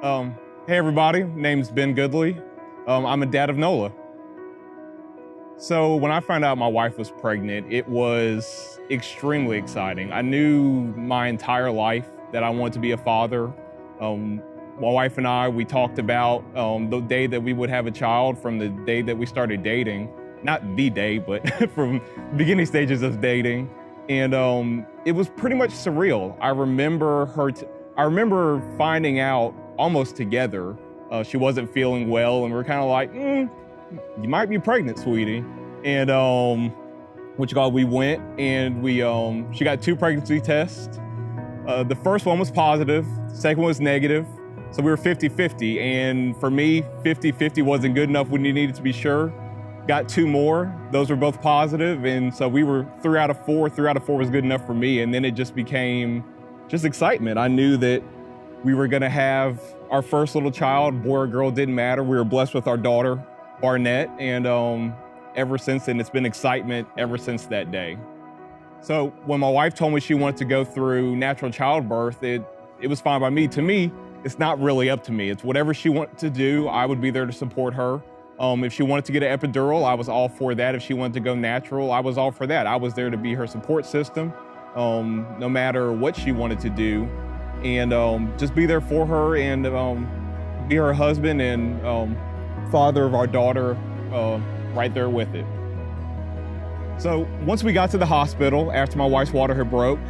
Hey everybody, name's Ben Goodley. I'm a dad of Nola. So when I found out my wife was pregnant, it was extremely exciting. I knew my entire life that I wanted to be a father. My wife and I, we talked about the day that we would have a child from the day that we started dating. Not the day, but from the beginning stages of dating. And it was pretty much surreal. I remember finding out almost together. She wasn't feeling well, and we're kind of like, you might be pregnant, sweetie. And we went and she got 2 pregnancy tests. The first one was positive, the second one was negative. So we were 50-50. And for me, 50-50 wasn't good enough. We needed to be sure. Got 2 more, those were both positive. And so we were 3 out of 4. 3 out of 4 was good enough for me. And then it just became just excitement. I knew that we were gonna have our first little child, boy or girl, didn't matter. We were blessed with our daughter, Barnett, and ever since then, it's been excitement ever since that day. So when my wife told me she wanted to go through natural childbirth, it was fine by me. To me, it's not really up to me. It's whatever she wanted to do, I would be there to support her. If she wanted to get an epidural, I was all for that. If she wanted to go natural, I was all for that. I was there to be her support system, no matter what she wanted to do. And just be there for her and be her husband and father of our daughter right there with it. So once we got to the hospital, after my wife's water had broke,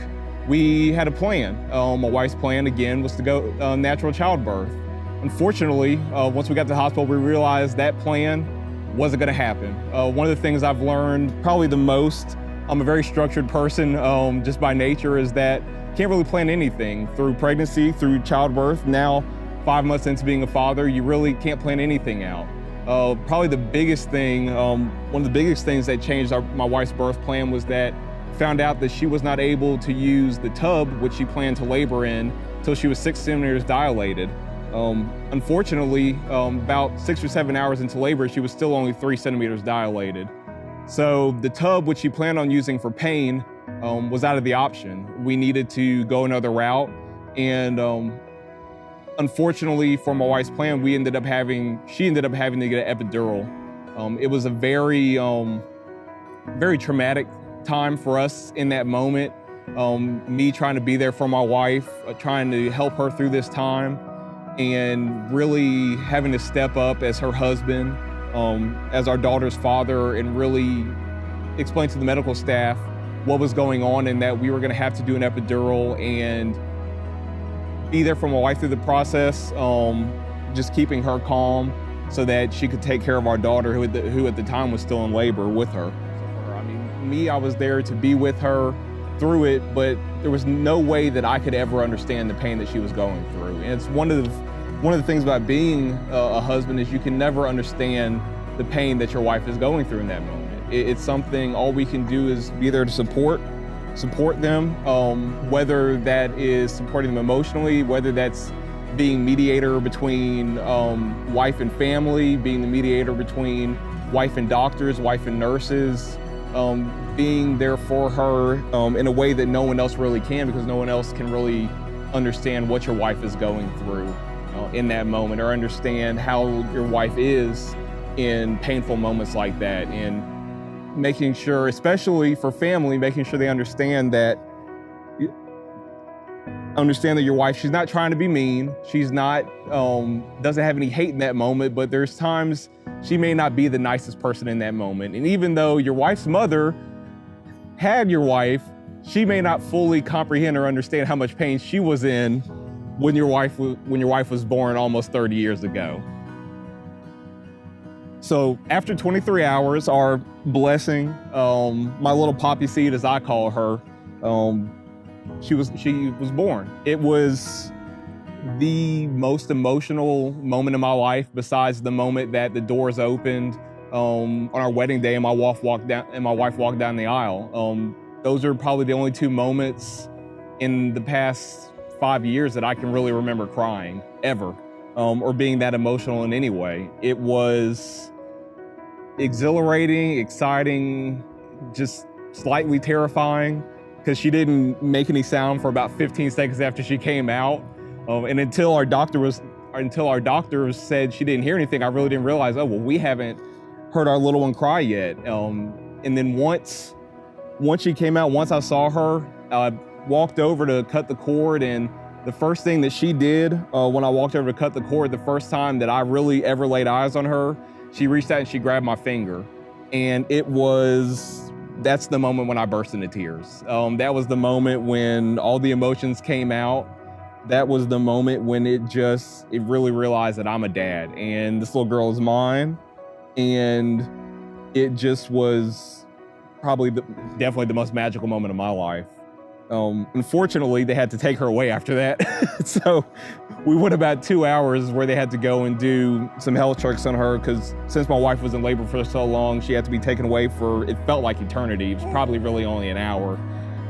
we had a plan. My wife's plan, again, was to go natural childbirth. Unfortunately, once we got to the hospital, we realized that plan wasn't gonna happen. One of the things I've learned probably the most, I'm a very structured person just by nature, is that can't really plan anything. Through pregnancy, through childbirth, now 5 months into being a father, you really can't plan anything out. Probably the biggest thing, one of the biggest things that changed my wife's birth plan was that found out that she was not able to use the tub which she planned to labor in until she was 6 centimeters dilated. Unfortunately, about 6 or 7 hours into labor, she was still only 3 centimeters dilated. So the tub which she planned on using for pain was out of the option. We needed to go another route, and unfortunately for my wife's plan, she ended up having to get an epidural. It was a very, very traumatic time for us in that moment. Me trying to be there for my wife, trying to help her through this time, and really having to step up as her husband, as our daughter's father, and really explain to the medical staff what was going on and that we were gonna have to do an epidural and be there for my wife through the process, just keeping her calm so that she could take care of our daughter who at the time was still in labor with her. I mean, I was there to be with her through it, but there was no way that I could ever understand the pain that she was going through. And it's one of the things about being a husband is you can never understand the pain that your wife is going through in that moment. It's something, all we can do is be there to support them, whether that is supporting them emotionally, whether that's being mediator between wife and family, being the mediator between wife and doctors, wife and nurses, being there for her in a way that no one else really can, because no one else can really understand what your wife is going through in that moment, or understand how your wife is in painful moments like that. And making sure, especially for family, making sure they understand that your wife, she's not trying to be mean. She's not, doesn't have any hate in that moment, but there's times she may not be the nicest person in that moment. And even though your wife's mother had your wife, she may not fully comprehend or understand how much pain she was in when your wife was born almost 30 years ago. So after 23 hours, our blessing, my little poppy seed, as I call her, she was born. It was the most emotional moment in my life, besides the moment that the doors opened on our wedding day and my wife walked down the aisle. Those are probably the only 2 moments in the past 5 years that I can really remember crying ever, or being that emotional in any way. It was exhilarating, exciting, just slightly terrifying, because she didn't make any sound for about 15 seconds after she came out. And until our doctor was until our doctors said she didn't hear anything, I really didn't realize, oh, well, we haven't heard our little one cry yet. And then once she came out, once I saw her, I walked over to cut the cord, and the first thing that she did when I walked over to cut the cord, the first time that I really ever laid eyes on her, she reached out and she grabbed my finger. And that's the moment when I burst into tears. That was the moment when all the emotions came out. That was the moment when it really realized that I'm a dad and this little girl is mine. And it just was probably definitely the most magical moment of my life. Unfortunately, they had to take her away after that. So we went about 2 hours where they had to go and do some health checks on her, because since my wife was in labor for so long, she had to be taken away for, it felt like eternity. It was probably really only an hour,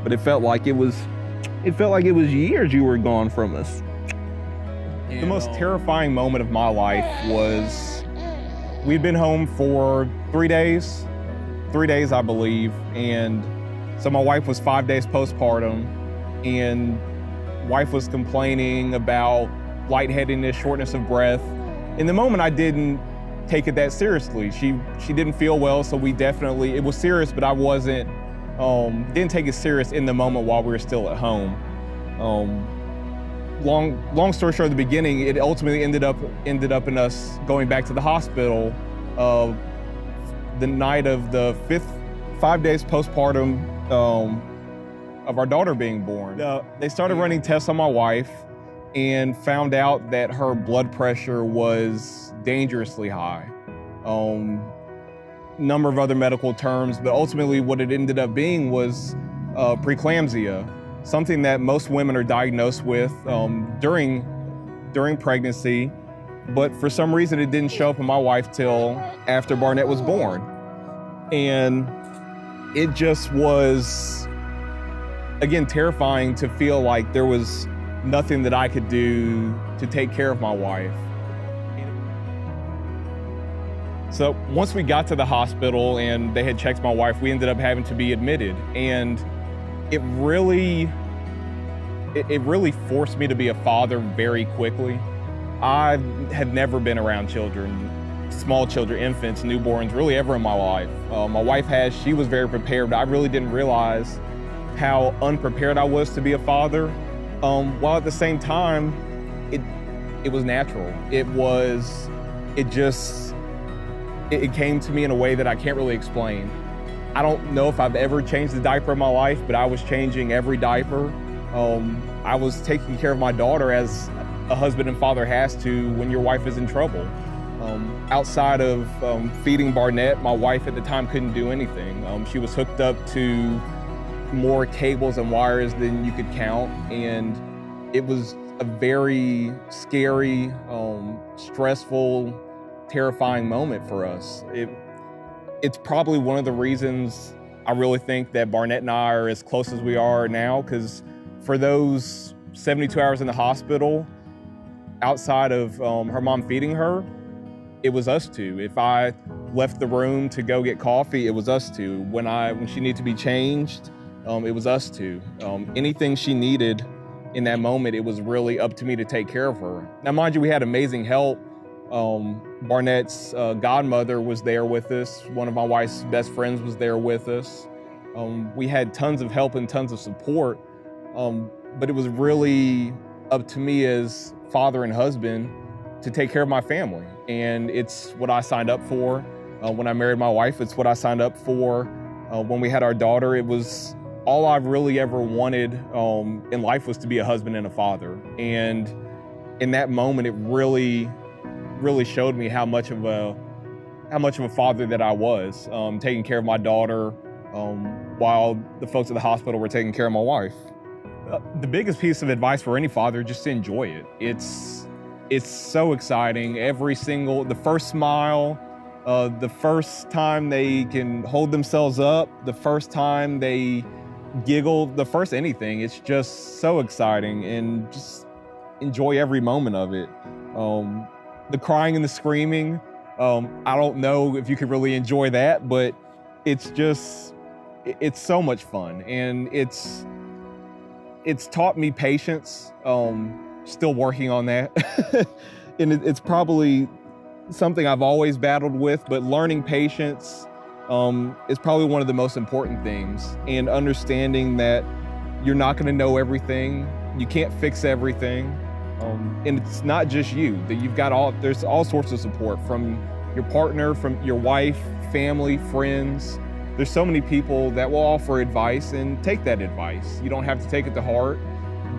but it felt like it was years you were gone from us. The most terrifying moment of my life was, we'd been home for 3 days, I believe, and so my wife was 5 days postpartum, and wife was complaining about lightheadedness, shortness of breath. In the moment, I didn't take it that seriously. She didn't feel well, so it was serious, but I didn't take it serious in the moment while we were still at home. Long story short, at the beginning, it ultimately ended up in us going back to the hospital the night of the 5 days postpartum of our daughter being born. They started running tests on my wife and found out that her blood pressure was dangerously high. Number of other medical terms, but ultimately what it ended up being was preeclampsia, something that most women are diagnosed with during pregnancy, but for some reason it didn't show up in my wife till after Barnett was born. And it just was, again, terrifying to feel like there was nothing that I could do to take care of my wife. So once we got to the hospital and they had checked my wife, we ended up having to be admitted. And it really forced me to be a father very quickly. I had never been around children, small children, infants, newborns, really ever in my life. My wife she was very prepared, but I really didn't realize how unprepared I was to be a father. While at the same time, it was natural. It came to me in a way that I can't really explain. I don't know if I've ever changed the diaper in my life, but I was changing every diaper. I was taking care of my daughter as a husband and father has to when your wife is in trouble. Outside of feeding Barnett, my wife at the time couldn't do anything. She was hooked up to more cables and wires than you could count, and it was a very scary, stressful, terrifying moment for us. It's probably one of the reasons I really think that Barnett and I are as close as we are now, because for those 72 hours in the hospital, outside of her mom feeding her, it was us two. If I left the room to go get coffee, it was us two. When she needed to be changed, it was us two. Anything she needed in that moment, it was really up to me to take care of her. Now, mind you, we had amazing help. Barnett's godmother was there with us. One of my wife's best friends was there with us. We had tons of help and tons of support, but it was really up to me as father and husband to take care of my family. And it's what I signed up for. When I married my wife, it's what I signed up for. When we had our daughter, it was all I really ever wanted in life was to be a husband and a father. And in that moment, it really showed me how much of a father that I was, taking care of my daughter while the folks at the hospital were taking care of my wife. The biggest piece of advice for any father, just to enjoy it. It's so exciting. The first smile, the first time they can hold themselves up, the first time they giggle, the first anything, it's just so exciting, and just enjoy every moment of it. The crying and the screaming, I don't know if you could really enjoy that, but it's so much fun, and it's taught me patience. Still working on that. And it's probably something I've always battled with, but learning patience is probably one of the most important things, and understanding that you're not going to know everything, you can't fix everything, and it's not just you, that there's all sorts of support from your partner, from your wife, family, friends. There's so many people that will offer advice, and take that advice. You don't have to take it to heart,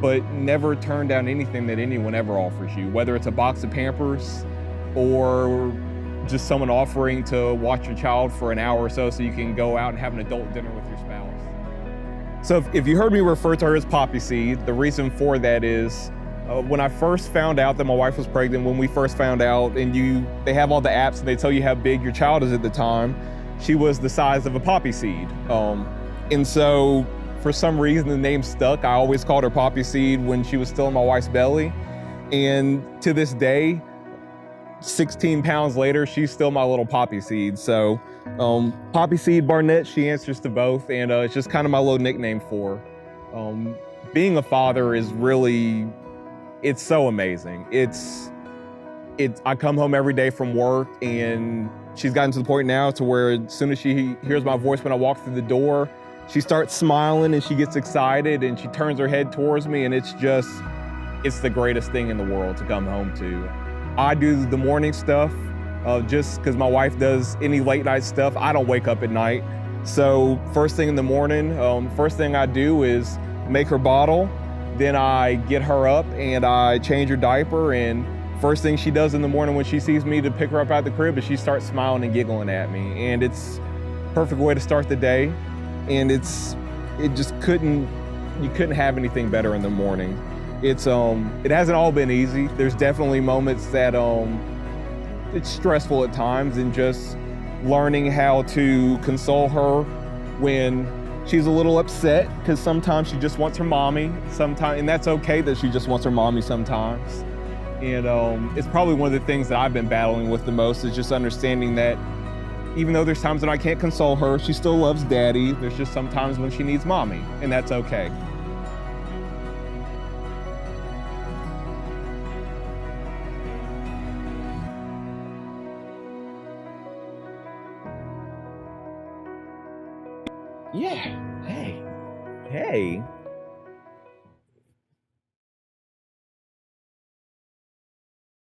but never turn down anything that anyone ever offers you, whether it's a box of Pampers or just someone offering to watch your child for an hour or so you can go out and have an adult dinner with your spouse. So if you heard me refer to her as Poppy Seed, the reason for that is when I first found out that my wife was pregnant, when we first found out, and they have all the apps and they tell you how big your child is at the time, she was the size of a poppy seed. And so for some reason the name stuck. I always called her Poppy Seed when she was still in my wife's belly. And to this day, 16 pounds later, she's still my little Poppy Seed. So Poppy Seed Barnett, she answers to both, and it's just kind of my little nickname for her. Being a father is really, it's so amazing. I come home every day from work, and she's gotten to the point now to where as soon as she hears my voice when I walk through the door, she starts smiling and she gets excited and she turns her head towards me, and it's the greatest thing in the world to come home to. I do the morning stuff just because my wife does any late night stuff. I don't wake up at night. So first thing in the morning, first thing I do is make her bottle. Then I get her up and I change her diaper, and first thing she does in the morning when she sees me to pick her up out of the crib is she starts smiling and giggling at me. And it's a perfect way to start the day. And you couldn't have anything better in the morning. It hasn't all been easy. There's definitely moments that it's stressful at times, and just learning how to console her when she's a little upset, because sometimes she just wants her mommy, and that's okay that she just wants her mommy sometimes. And it's probably one of the things that I've been battling with the most, is just understanding that even though there's times when I can't console her, she still loves daddy. There's just some times when she needs mommy, and that's okay. Yeah, hey.